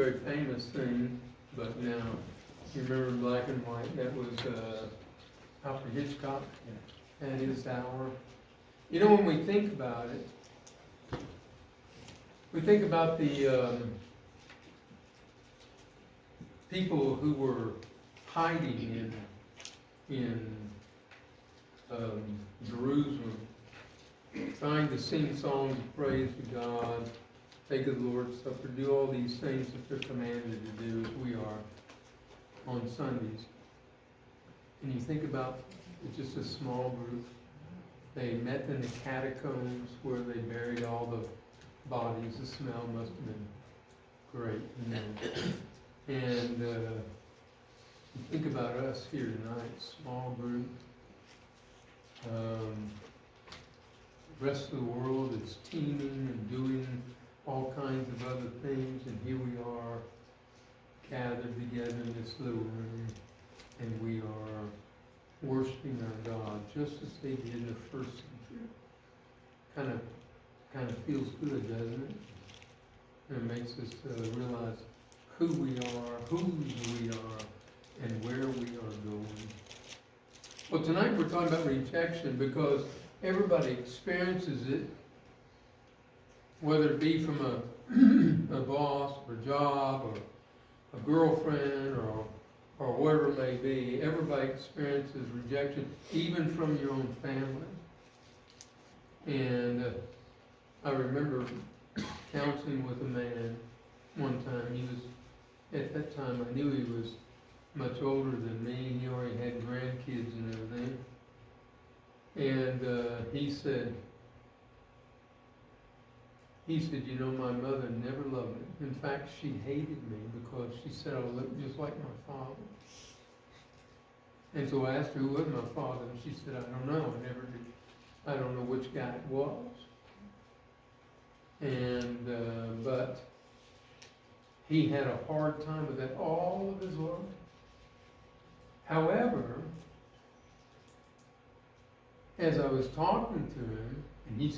very famous thing, but now, you remember in black and white, that was Alfred Hitchcock and his hour. You know, when we think about it, we think about the people who were hiding in Jerusalem, trying to sing songs of praise to God, take the Lord's Supper, do all these things that they're commanded to do as we are on Sundays. And you think about it's just a small group. They met in the catacombs where they buried all the bodies. The smell must have been great. You know? And you think about us here tonight, small group. The rest of the world is teeming and doing all kinds of other things, and here we are gathered together in this little room, and we are worshiping our God just as they did in the first century. Kind of feels good, doesn't it? And it makes us realize who we are, whose we are, and where we are going. Well, tonight we're talking about rejection because everybody experiences it, whether it be from a boss or a job or a girlfriend or whatever it may be. Everybody experiences rejection, even from your own family. And I remember counseling with a man one time. He was, at that time, I knew he was much older than me. He already had grandkids and everything. And he said, you know, my mother never loved me. In fact, she hated me because she said I looked just like my father. And so I asked her who was my father, and she said, I don't know. I don't know which guy it was. And but he had a hard time with that all of his life. However, as I was talking to him, and you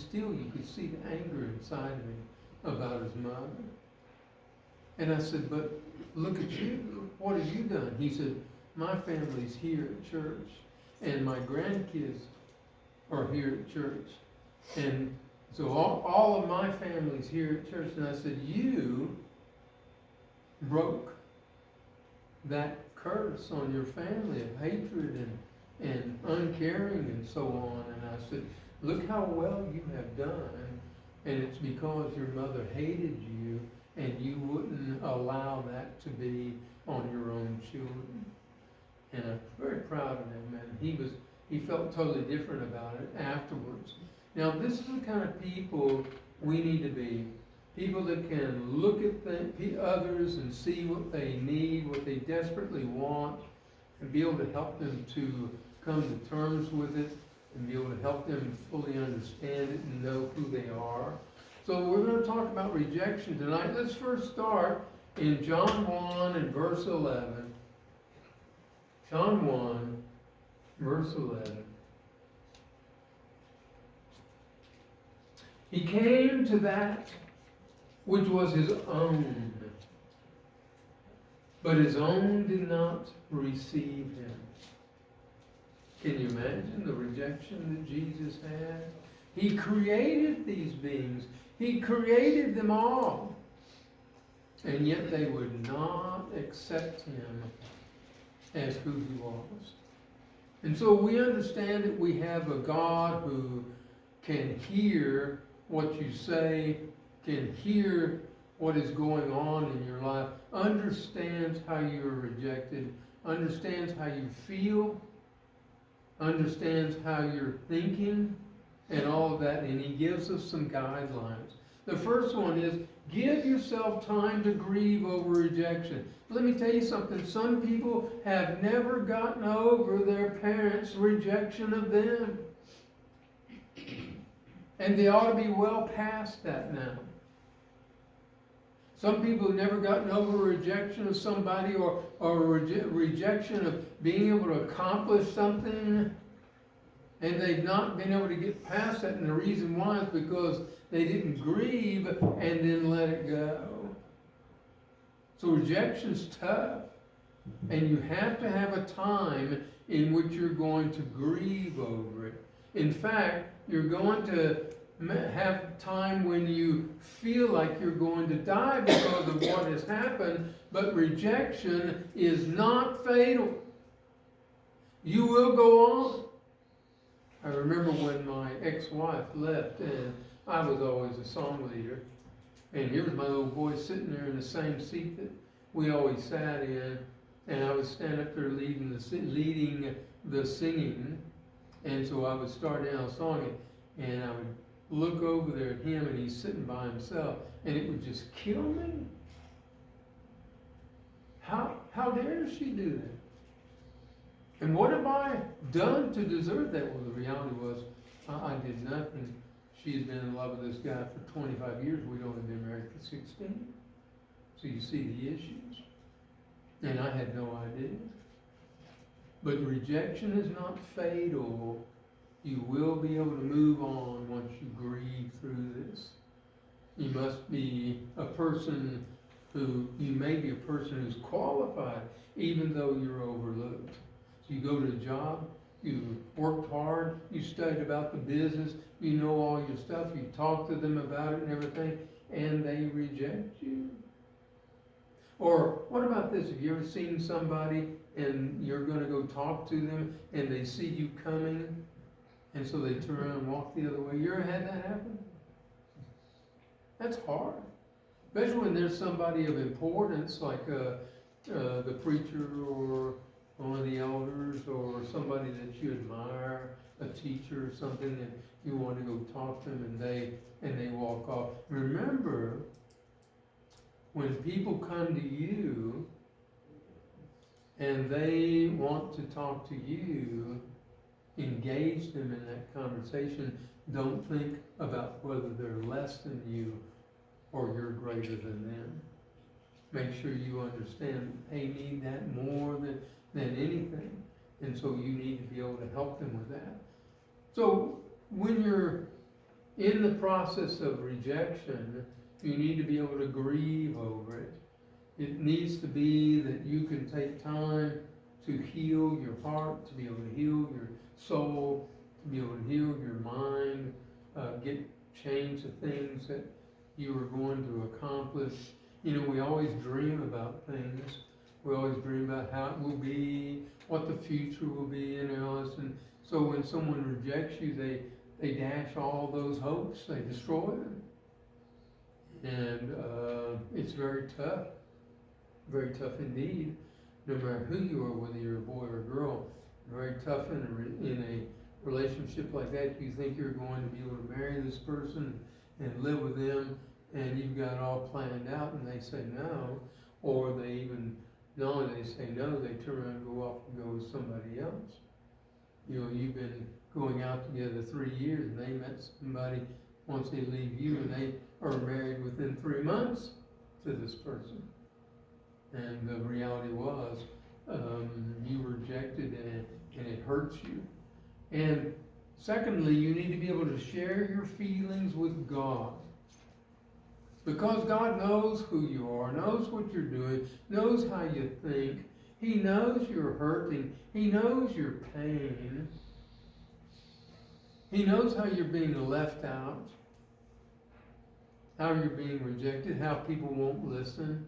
could see the anger inside of him about his mother. And I said, but look at you. What have you done? He said, my family's here at church, and my grandkids are here at church. And so all of my family's here at church. And I said, you broke that curse on your family of hatred and uncaring and so on. And I said, look how well you have done, and it's because your mother hated you and you wouldn't allow that to be on your own children. And I'm very proud of him, and he felt totally different about it afterwards. Now, this is the kind of people we need to be. People that can look at others and see what they need, what they desperately want, and be able to help them to come to terms with it, and be able to help them fully understand it and know who they are. So we're going to talk about rejection tonight. Let's first start in John 1 and verse 11. John 1, verse 11. He came to that which was his own, but his own did not receive him. Can you imagine the rejection that Jesus had? He created these beings. He created them all. And yet they would not accept him as who he was. And so we understand that we have a God who can hear what you say, can hear what is going on in your life, understands how you are rejected, understands how you feel, understands how you're thinking, and all of that, and he gives us some guidelines. The first one is, give yourself time to grieve over rejection. Let me tell you something. Some people have never gotten over their parents' rejection of them. And they ought to be well past that now. Some people have never gotten over rejection of somebody or rejection of being able to accomplish something. And they've not been able to get past that. And the reason why is because they didn't grieve and then let it go. So rejection's tough. And you have to have a time in which you're going to grieve over it. In fact, you're going to have time when you feel like you're going to die because of what has happened, but rejection is not fatal. You will go on. I remember when my ex-wife left, and I was always a song leader, and here was my little boy sitting there in the same seat that we always sat in, and I would stand up there leading the singing, and so I would start down a song, and I would look over there at him, and he's sitting by himself, and it would just kill me. How dare she do that? And what have I done to deserve that? Well, the reality was, I did nothing. She had been in love with this guy for 25 years. We'd only been married for 16. So you see the issues. And I had no idea. But rejection is not fatal. You will be able to move on once you grieve through this. You must be a person you may be a person who's qualified, even though you're overlooked. So you go to a job, you worked hard, you studied about the business, you know all your stuff, you talk to them about it and everything, and they reject you. Or what about this? Have you ever seen somebody and you're going to go talk to them and they see you coming, and so they turn around and walk the other way? You ever had that happen? That's hard. Especially when there's somebody of importance, like the preacher or one of the elders or somebody that you admire, a teacher or something, and you want to go talk to them and they walk off. Remember, when people come to you and they want to talk to you, engage them in that conversation. Don't think about whether they're less than you or you're greater than them. Make sure you understand they need that more than anything. And so you need to be able to help them with that. So when you're in the process of rejection, you need to be able to grieve over it. It needs to be that you can take time to heal your heart, to be able to heal your soul, to be able to heal your mind, change the things that you are going to accomplish. You know, we always dream about things. We always dream about how it will be, what the future will be, and all this. And so when someone rejects you, they dash all those hopes. They destroy them. And it's very tough indeed, no matter who you are, whether you're a boy or a girl. Very tough in a relationship like that. You think you're going to be able to marry this person and live with them, and you've got it all planned out, and they say no, or they even know they say no, they turn around and go off and go with somebody else. You know, you've been going out together 3 years, and they met somebody once they leave you, and they are married within 3 months to this person. And the reality was, you were rejected, and it hurts you. And secondly, you need to be able to share your feelings with God. Because God knows who you are, knows what you're doing, knows how you think. He knows you're hurting. He knows your pain. He knows how you're being left out, how you're being rejected, how people won't listen,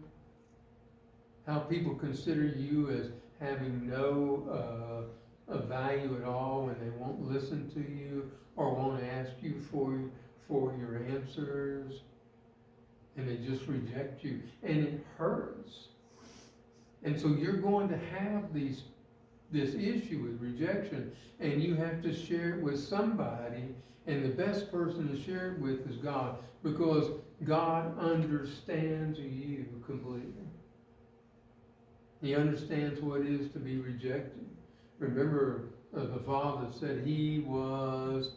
how people consider you as having no value at all when they won't listen to you or won't ask you for your answers, and they just reject you, and it hurts. And so you're going to have this issue with rejection, and you have to share it with somebody, and the best person to share it with is God, because God understands you completely. He understands what it is to be rejected. Remember, the Father said he was,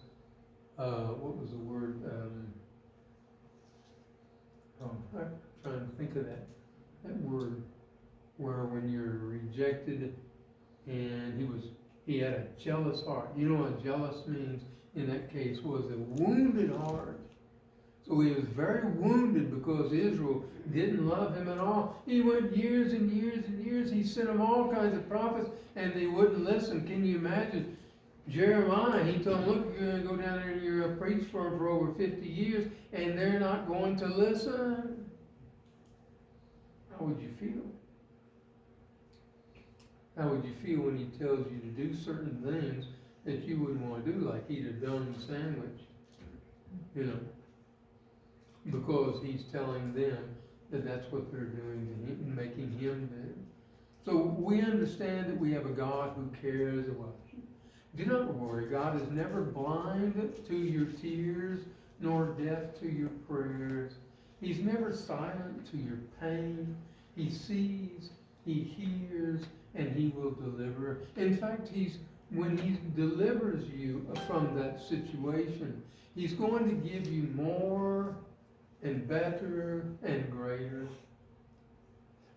what was the word? I'm trying to think of that word, where when you're rejected, and he had a jealous heart. You know what jealous means in that case was a wounded heart. So he was very wounded because Israel didn't love him at all. He went years and years and years. He sent them all kinds of prophets, and they wouldn't listen. Can you imagine? Jeremiah, he told them, look, you're going to go down there and you're going to preach for over 50 years, and they're not going to listen. How would you feel? How would you feel when he tells you to do certain things that you wouldn't want to do, like eat a done sandwich? You know, because he's telling them that that's what they're doing to him, making him do. So we understand that we have a God who cares about you. Do not worry, God is never blind to your tears, nor deaf to your prayers. He's never silent to your pain. He sees, he hears, and he will deliver. In fact, when he delivers you from that situation, he's going to give you more and better and greater.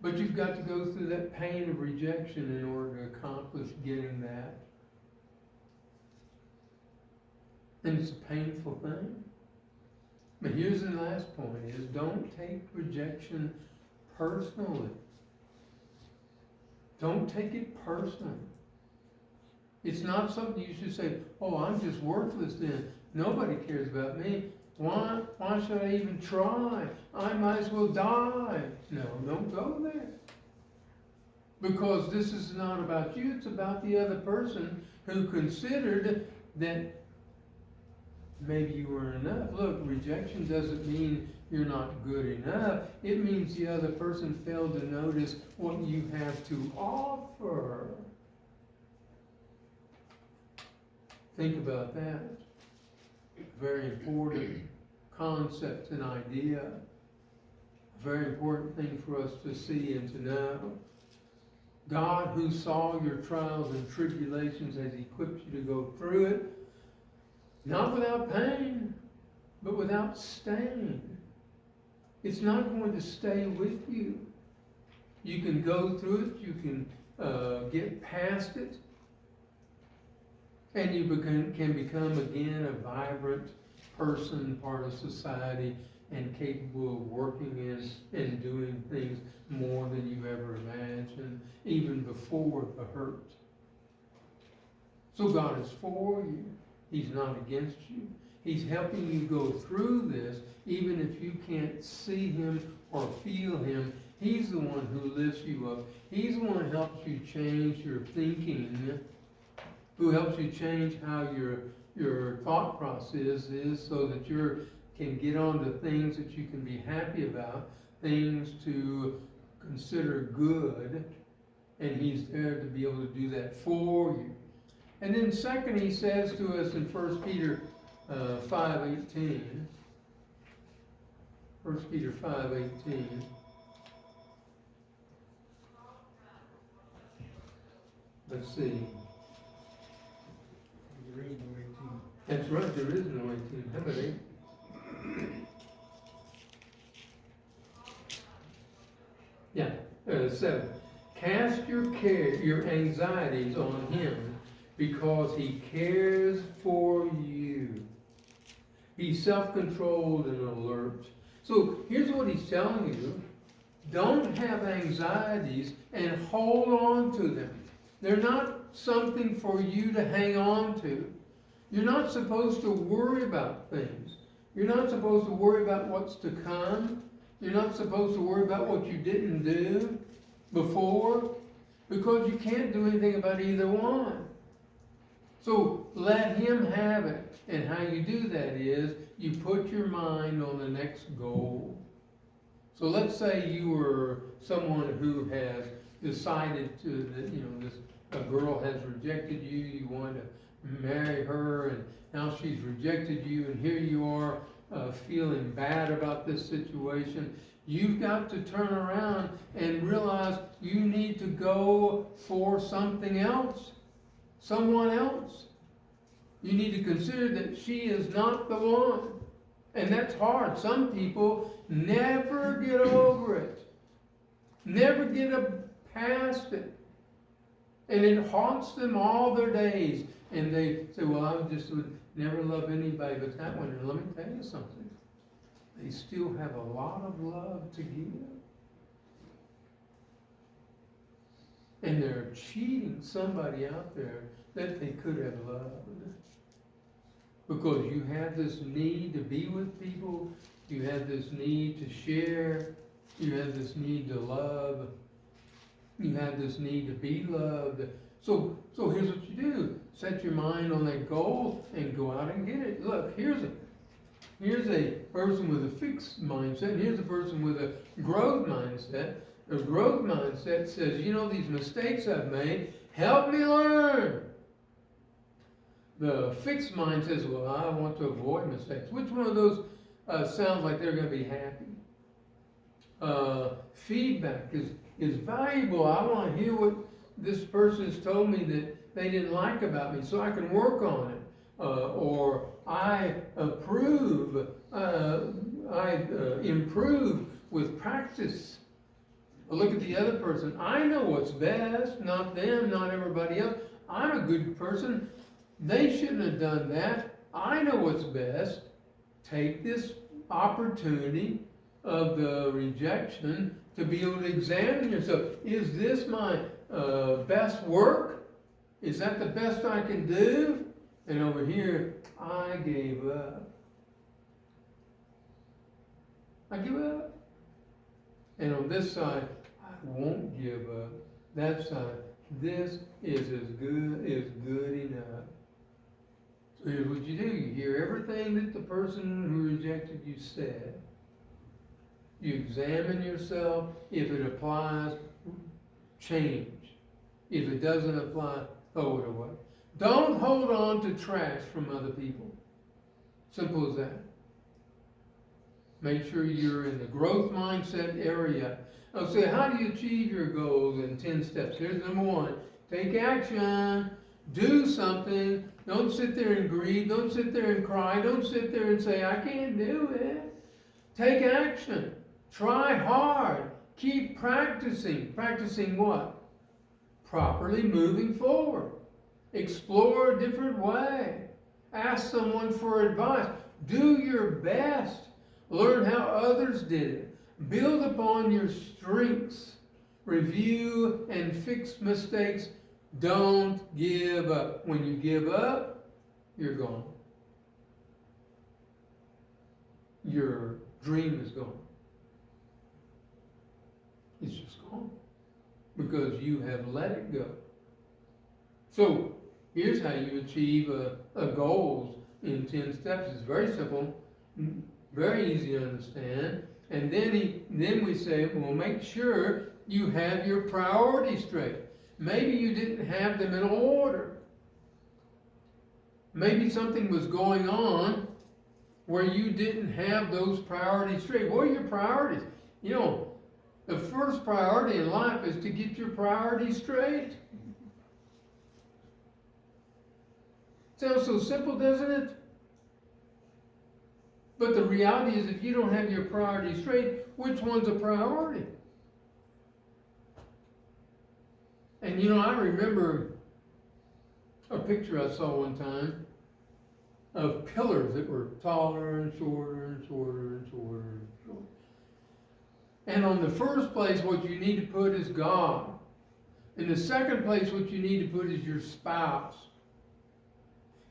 But you've got to go through that pain of rejection in order to accomplish getting that. And it's a painful thing. But here's the last point is don't take rejection personally. Don't take it personally. It's not something you should say, oh, I'm just worthless then. Nobody cares about me. Why should I even try? I might as well die. No, don't go there. Because this is not about you, it's about the other person who considered that maybe you weren't enough. Look, rejection doesn't mean you're not good enough. It means the other person failed to notice what you have to offer. Think about that. Very important concept and idea. A very important thing for us to see and to know. God, who saw your trials and tribulations, has equipped you to go through it, not without pain, but without stain. It's not going to stay with you. You can go through it, you can get past it, and you can become again a vibrant person, part of society, and capable of working in and doing things more than you ever imagined, even before the hurt. So God is for you. He's not against you. He's helping you go through this, even if you can't see him or feel him. He's the one who lifts you up. He's the one who helps you change your thinking, who helps you change how your thought process is, so that you can get on to things that you can be happy about, things to consider good, and he's there to be able to do that for you. And then second, he says to us in 1 Peter 5:18. 1 Peter 5:18. Let's see. There is no 18. That's right, there is no 18. How about 8? Yeah, 7. Cast your anxieties on him, because he cares for you. Be self-controlled and alert. So here's what he's telling you. Don't have anxieties and hold on to them. They're not something for you to hang on to. You're not supposed to worry about things. You're not supposed to worry about what's to come. You're not supposed to worry about what you didn't do before, because you can't do anything about either one. So let him have it. And how you do that is you put your mind on the next goal. So let's say you were someone who has decided a girl has rejected you, you want to marry her, and now she's rejected you, and here you are feeling bad about this situation. You've got to turn around and realize you need to go for something else, someone else. You need to consider that she is not the one. And that's hard. Some people never get over it, never get past it. And it haunts them all their days. And they say, well, I just would never love anybody but that one. And let me tell you something. they still have a lot of love to give. And they're cheating somebody out there that they could have loved. Because you have this need to be with people, you have this need to share, you have this need to love, you have this need to be loved. So here's what you do. Set your mind on that goal and go out and get it. Look, here's a person with a fixed mindset, and here's a person with a growth mindset. A growth mindset says, you know, these mistakes I've made, help me learn. The fixed mind says, well, I want to avoid mistakes. Which one of those sounds like they're going to be happy? Feedback is valuable. I want to hear what this person's told me that they didn't like about me so I can work on it. Or I approve, I improve with practice. Look at the other person. I know what's best, not them, not everybody else. I'm a good person. They shouldn't have done that. I know what's best. Take this opportunity of the rejection to be able to examine yourself. Is this my best work? Is that the best I can do? And over here, I gave up. I give up. And on this side, I won't give up. That side, this is good enough. So here's what you do. You hear everything that the person who rejected you said. You examine yourself. If it applies, change. If it doesn't apply, throw it away. Don't hold on to trash from other people. Simple as that. Make sure you're in the growth mindset area. I'll say, how do you achieve your goals in 10 steps? Here's number 1. Take action. Do something. Don't sit there and grieve. Don't sit there and cry. Don't sit there and say, I can't do it. Take action. Try hard. Keep practicing. Practicing what? Properly moving forward. Explore a different way. Ask someone for advice. Do your best. Learn how others did it. Build upon your strengths. Review and fix mistakes. Don't give up. When you give up, you're gone. Your dream is gone. It's just gone. Because you have let it go. So, here's how you achieve a goals in 10 steps. It's very simple, very easy to understand. And then we say, well, make sure you have your priorities straight. Maybe you didn't have them in order. Maybe something was going on where you didn't have those priorities straight. What are your priorities? You know, the first priority in life is to get your priorities straight. Sounds so simple, doesn't it? But the reality is, if you don't have your priorities straight, which one's a priority? And you know, I remember a picture I saw one time of pillars that were taller and shorter and shorter and shorter and shorter. And on the first place, what you need to put is God. In the second place, what you need to put is your spouse.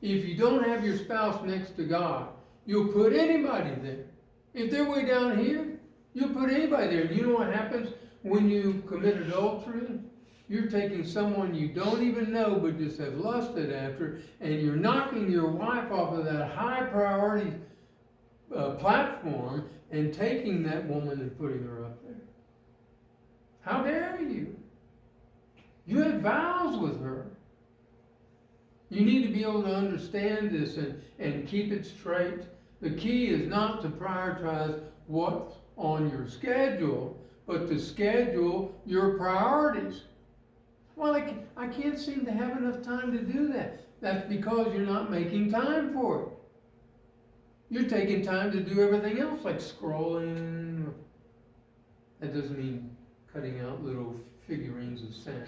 If you don't have your spouse next to God, you'll put anybody there. If they're way down here, you'll put anybody there. And you know what happens when you commit adultery? You're taking someone you don't even know but just have lusted after, and you're knocking your wife off of that high priority platform and taking that woman and putting her up there. How dare you? You had vows with her. You need to be able to understand this and keep it straight. The key is not to prioritize what's on your schedule, but to schedule your priorities. Well, I can't seem to have enough time to do that. That's because you're not making time for it. You're taking time to do everything else, like scrolling. That doesn't mean cutting out little figurines of Santa.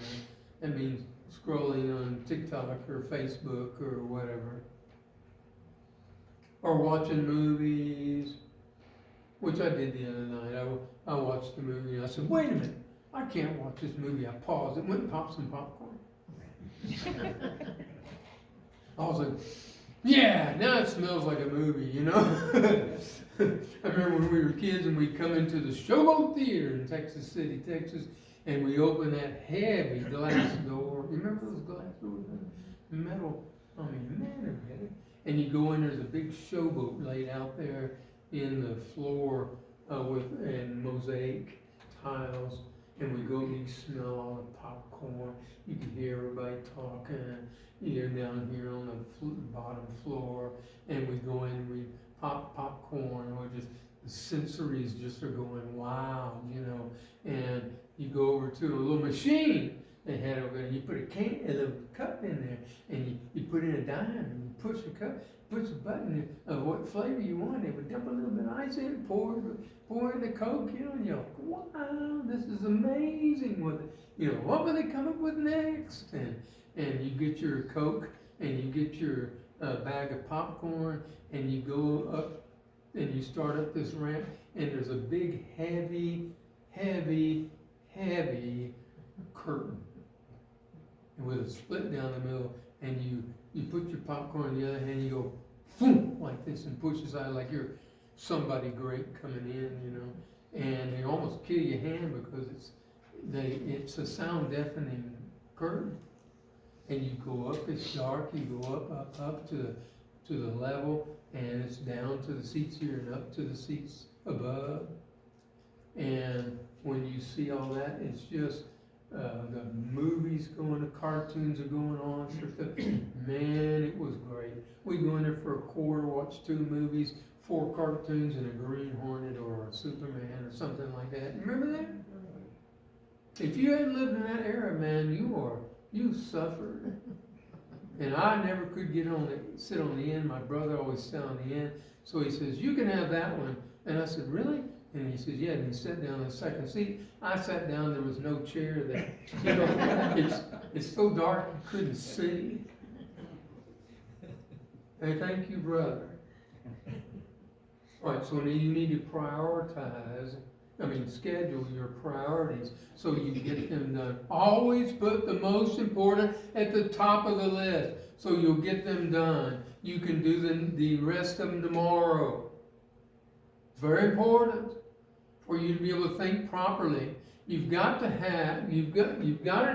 That means scrolling on TikTok or Facebook or whatever. Or watching movies. which I did the other night. I watched the movie and I said, wait a minute, I can't watch this movie. I paused it, went and popped some popcorn. I was like, yeah, now it smells like a movie, you know? I remember when we were kids and we'd come into the Showboat Theater in Texas City, Texas, and we opened that heavy glass door. You remember those glass doors? Metal, man, they're heavy. And you go in, there's a big showboat laid out there in the floor and mosaic tiles. And we go and you smell all the popcorn. You can hear everybody talking. You're down here on the bottom floor. And we go in and we pop popcorn. Or just the sensories just are going wild, you know. And you go over to a little machine they had over there. And you put a little cup in there. And you put in a dime and you push the cup. Push the button of what flavor you want. They would dump a little bit of ice in, pour in the Coke, you know, and you're like, wow, this is amazing. What will they come up with next? And you get your Coke and you get your bag of popcorn and you go up and you start up this ramp and there's a big heavy curtain and with a split down the middle, and you put your popcorn in the other hand, you go boom like this and push aside like you're somebody great coming in, you know, and they almost kill your hand because it's a sound deafening curtain, and you go up, it's dark, you go up to the level, and it's down to the seats here and up to the seats above, and when you see all that, it's just the movies going, the cartoons are going on. Man, it was great. We go in there for a quarter, watch 2 movies, 4 cartoons, and a Green Hornet or a Superman or something like that. Remember that? If you hadn't lived in that era, man, you suffered. And I never could sit on the end. My brother always sat on the end. So he says, you can have that one. And I said, really? And he says, yeah, and he sat down in the second seat. I sat down, there was no chair there. You know, it's so dark you couldn't see. And thank you, brother. All right, so you need to schedule your priorities so you get them done. Always put the most important at the top of the list so you'll get them done. You can do the rest of them tomorrow. It's very important for you to be able to think properly. You've got to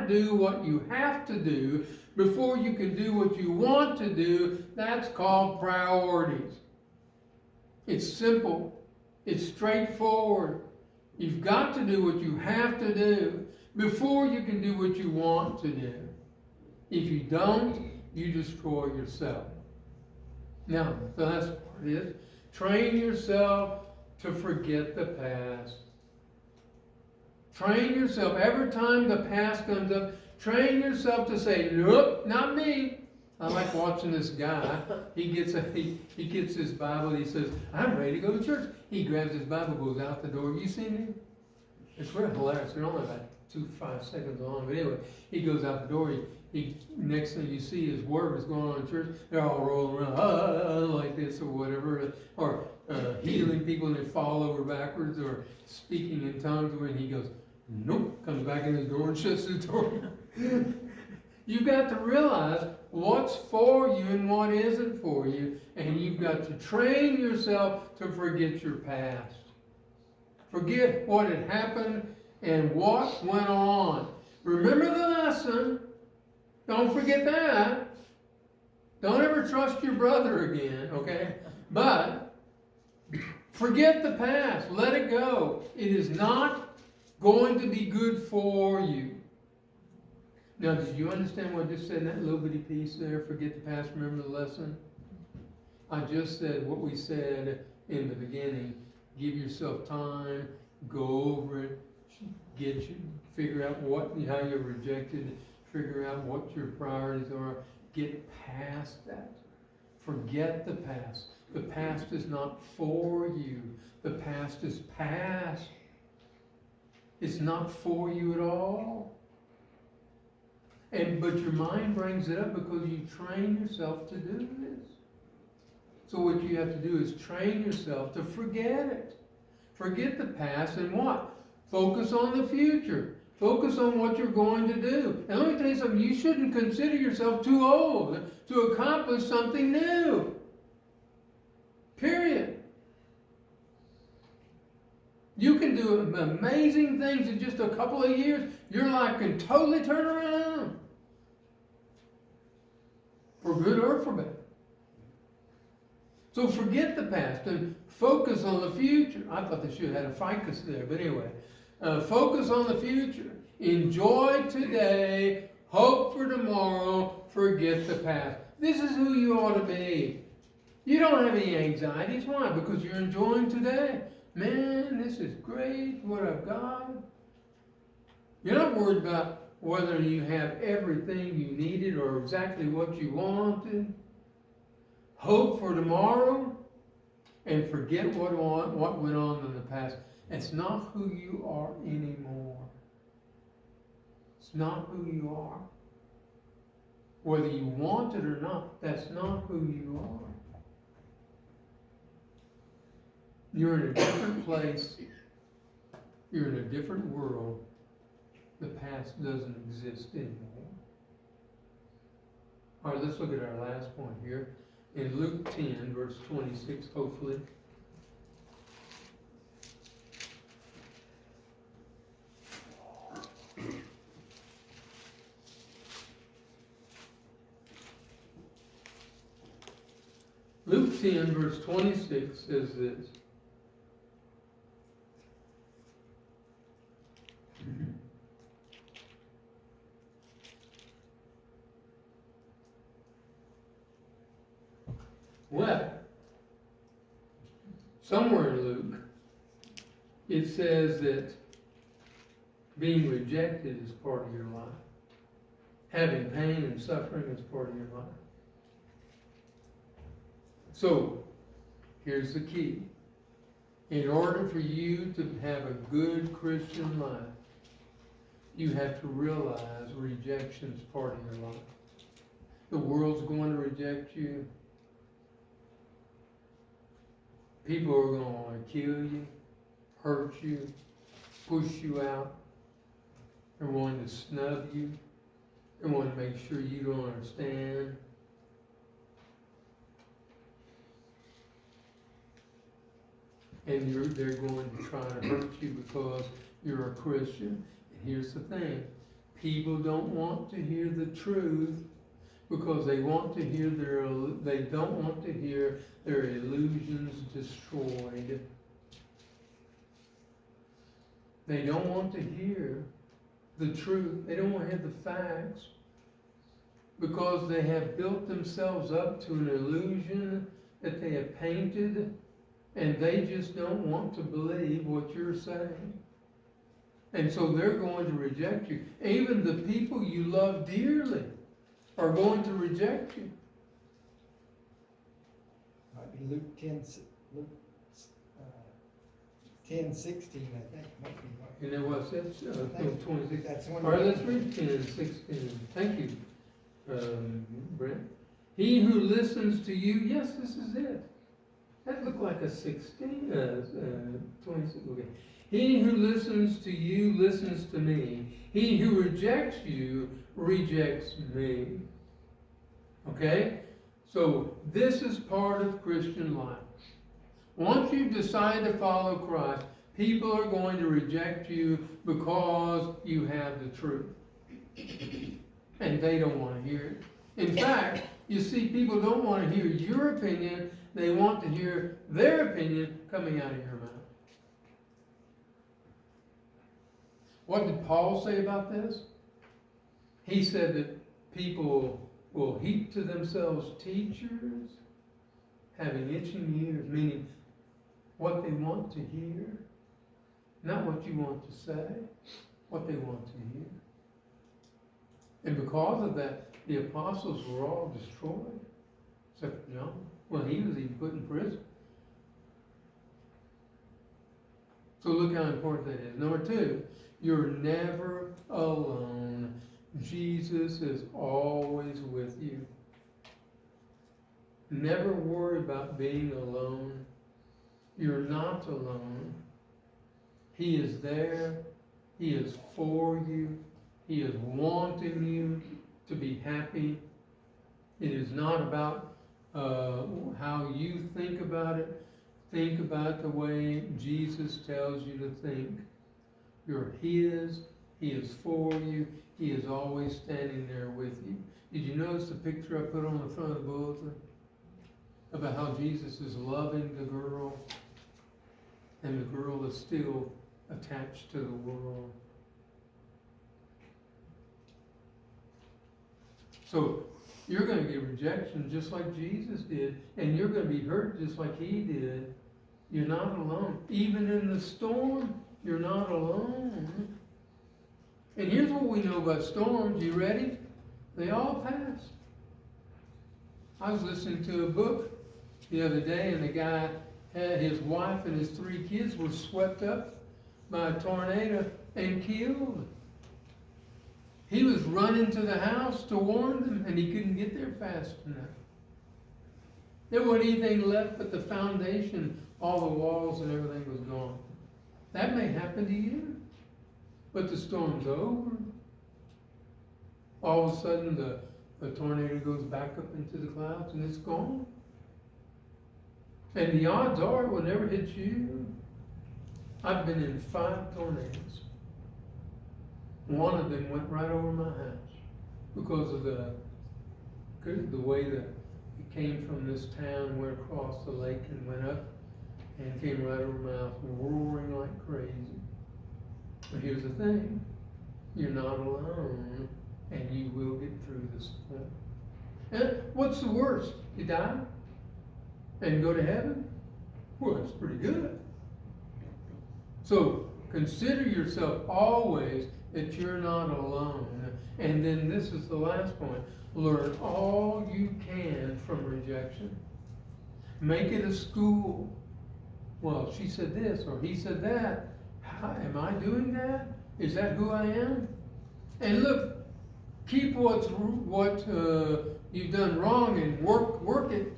do what you have to do before you can do what you want to do. That's called priorities. It's simple. It's straightforward. You've got to do what you have to do before you can do what you want to do. If you don't, you destroy yourself. Now, the last part is train yourself to forget the past. Train yourself. Every time the past comes up, train yourself to say, nope, not me. I like watching this guy. He gets his Bible. He says, I'm ready to go to church. He grabs his Bible, goes out the door. You seen him? It's really hilarious. They're only about 5 seconds long. But anyway, he goes out the door. He next thing you see is whatever's going on in church. They're all rolling around like this or whatever, or healing people and they fall over backwards, or speaking in tongues. When he goes, nope, comes back in his door and shuts the door. You've got to realize what's for you and what isn't for you, and you've got to train yourself to forget your past. Forget what had happened and what went on. Remember the lesson. Don't forget that. Don't ever trust your brother again, okay? But forget the past. Let it go. It is not going to be good for you. Now, did you understand what I just said in that little bitty piece there? Forget the past, remember the lesson? I just said what we said in the beginning. Give yourself time, go over it, figure out how you're rejected, figure out what your priorities are, get past that. Forget the past. The past is not for you. The past is past. It's not for you at all. But your mind brings it up because you train yourself to do this. So what you have to do is train yourself to forget it. Forget the past and what? Focus on the future. Focus on what you're going to do. And let me tell you something, you shouldn't consider yourself too old to accomplish something new. Period. You can do amazing things in just a couple of years. Your life can totally turn around. For good or for bad. So forget the past and focus on the future. I thought they should have had a ficus there, but anyway. Focus on the future. Enjoy today. Hope for tomorrow. Forget the past. This is who you ought to be. You don't have any anxieties. Why? Because you're enjoying today. Man, this is great, what I've got. You're not worried about whether you have everything you needed or exactly what you wanted. Hope for tomorrow and forget what went on in the past. It's not who you are anymore. It's not who you are. Whether you want it or not, that's not who you are. You're in a different place. You're in a different world. The past doesn't exist anymore. All right, let's look at our last point here. In Luke 10, verse 26, hopefully. Luke 10, verse 26 says this. Well, somewhere in Luke, it says that being rejected is part of your life. Having pain and suffering is part of your life. So, here's the key. In order for you to have a good Christian life, you have to realize rejection is part of your life. The world's going to reject you. People are going to want to kill you, hurt you, push you out. They're wanting to snub you. They want to make sure you don't understand. And they're going to try to hurt you because you're a Christian. And here's the thing. People don't want to hear the truth because they want to hear they don't want to hear their illusions destroyed. They don't want to hear the truth. They don't want to hear the facts because they have built themselves up to an illusion that they have painted, and they just don't want to believe what you're saying. And so they're going to reject you. Even the people you love dearly are going to reject you. Might be Luke 10:16, I think. Might be right. And then what's that? 26. That's one. All right, let's read 10 and 16. Thank you, Brent. He who listens to you, yes, this is it. That looked like a 16, 26. Okay. He who listens to you listens to me. He who rejects you rejects me. Okay? So this is part of Christian life. Once you decide to follow Christ, people are going to reject you because you have the truth. And they don't want to hear it. In fact, you see, people don't want to hear your opinion. They want to hear their opinion coming out of your mouth. What did Paul say about this? He said that people will heap to themselves teachers having itching ears, meaning what they want to hear, not what you want to say, what they want to hear. And because of that, the apostles were all destroyed, except John. Well, he was even put in prison. So look how important that is. Number 2, you're never alone. Jesus is always with you. Never worry about being alone. You're not alone. He is there. He is for you. He is wanting you to be happy. It is not about how you think about it. Think about the way Jesus tells you to think. You're His. He is for you. He is always standing there with you. Did you notice the picture I put on the front of the bulletin? About how Jesus is loving the girl, and the girl is still attached to the world. So you're going to get rejection just like Jesus did, and you're going to be hurt just like He did. You're not alone. Even in the storm, you're not alone. And here's what we know about storms. You ready? They all pass. I was listening to a book the other day, and the guy had his wife and his 3 kids were swept up by a tornado and killed. He was running to the house to warn them, and he couldn't get there fast enough. There wasn't anything left but the foundation. All the walls and everything was gone. That may happen to you, but the storm's over. All of a sudden, the tornado goes back up into the clouds, and it's gone. And the odds are it will never hit you. I've been in 5 tornadoes. One of them went right over my house because of the way that it came from this town, went across the lake and went up and came right over my house, roaring like crazy. But here's the thing, you're not alone, and you will get through this storm. And what's the worst? You die and go to heaven? Well, that's pretty good. So consider yourself always that you're not alone. And then this is the last point. Learn all you can from rejection. Make it a school. Well, she said this or he said that. How, am I doing that? Is that who I am? And look, keep what you've done wrong and work it.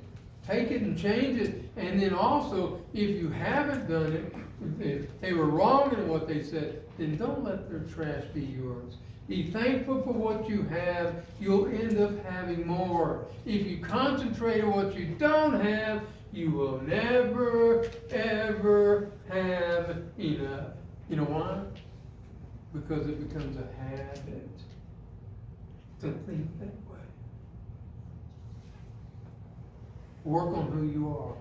Take it and change it. And then also, if you haven't done it, if they were wrong in what they said, then don't let their trash be yours. Be thankful for what you have. You'll end up having more. If you concentrate on what you don't have, you will never, ever have enough. You know why? Because it becomes a habit to think that way. Work on who you are.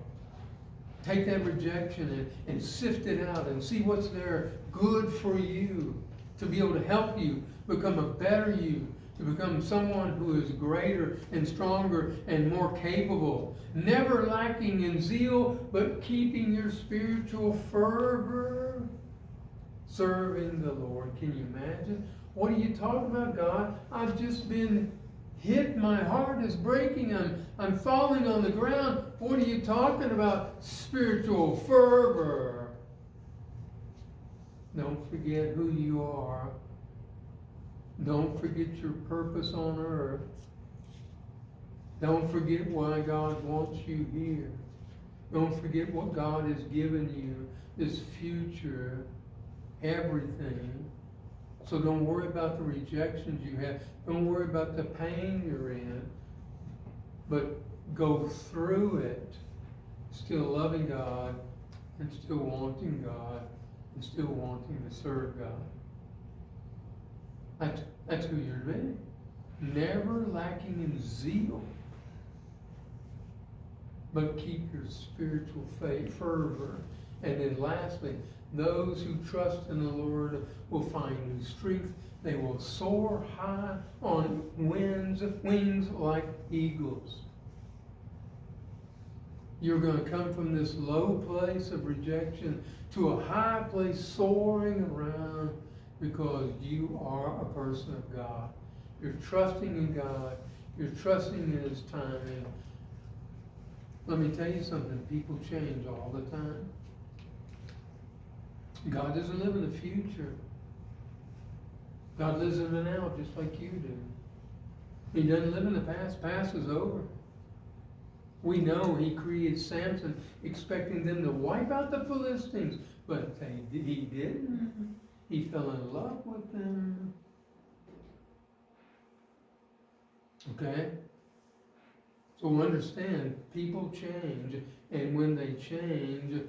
Take that rejection and sift it out and see what's there good for you, to be able to help you become a better you, to become someone who is greater and stronger and more capable. Never lacking in zeal, but keeping your spiritual fervor, serving the Lord. Can you imagine? What are you talking about, God? I've just been hit. My heart is breaking. I'm falling on the ground. What are you talking about? Spiritual fervor. Don't forget who you are. Don't forget your purpose on earth. Don't forget why God wants you here. Don't forget what God has given you, this future, everything. So don't worry about the rejections you have. Don't worry about the pain you're in. But go through it, still loving God, and still wanting God, and still wanting to serve God. That's who you're to be. Never lacking in zeal, but keep your spiritual faith, fervor. And then lastly, those who trust in the Lord will find new strength. They will soar high on wings like eagles. You're going to come from this low place of rejection to a high place soaring around because you are a person of God. You're trusting in God. You're trusting in His timing. Let me tell you something. People change all the time. God doesn't live in the future. God lives in the now just like you do. He doesn't live in the past. Past is over. We know he created Samson expecting them to wipe out the Philistines, but he didn't. He fell in love with them. Okay? So understand, people change, and when they change,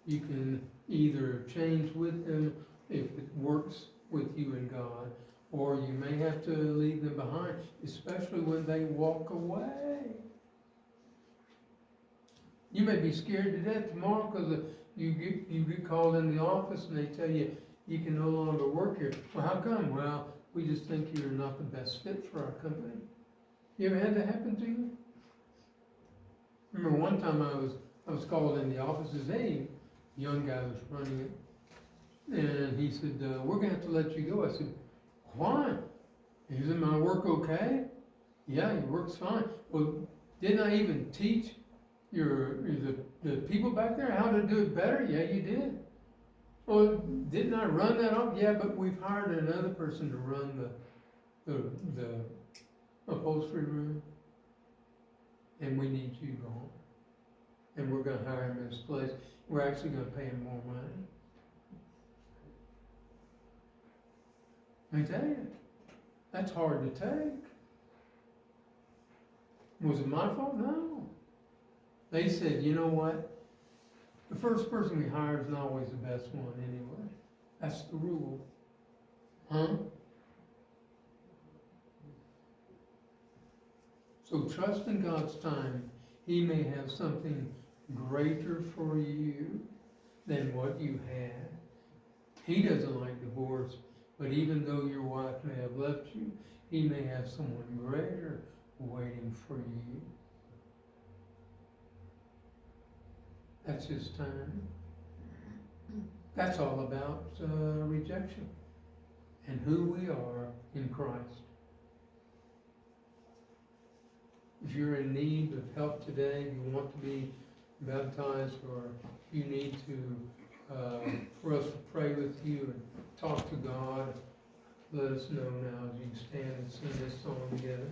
you can either change with them if it works with you and God, or you may have to leave them behind, especially when they walk away. You may be scared to death tomorrow because you get called in the office and they tell you you can no longer work here. Well, how come? Well, we just think you're not the best fit for our company. You ever had that happen to you? Remember one time I was called in the office as a young guy was running it, and he said, "We're gonna have to let you go." I said, "Why?" He said, "My work okay?" "Yeah, your work's fine." "Well, didn't I even teach the people back there how to do it better?" "Yeah, you did." "Well, didn't I run that off?" "Yeah, but we've hired another person to run the upholstery room, and we need you gone. And we're gonna hire him in his place. We're actually gonna pay him more money." I tell you, that's hard to take. Was it my fault? No. They said, "You know what? The first person we hire is not always the best one anyway. That's the rule." Huh? So trust in God's time. He may have something greater for you than what you had. He doesn't like divorce, but even though your wife may have left you, he may have someone greater waiting for you. That's his time. That's all about rejection and who we are in Christ. If you're in need of help today, you want to be baptized, or you need for us to pray with you and talk to God, let us know now as you stand and sing this song together.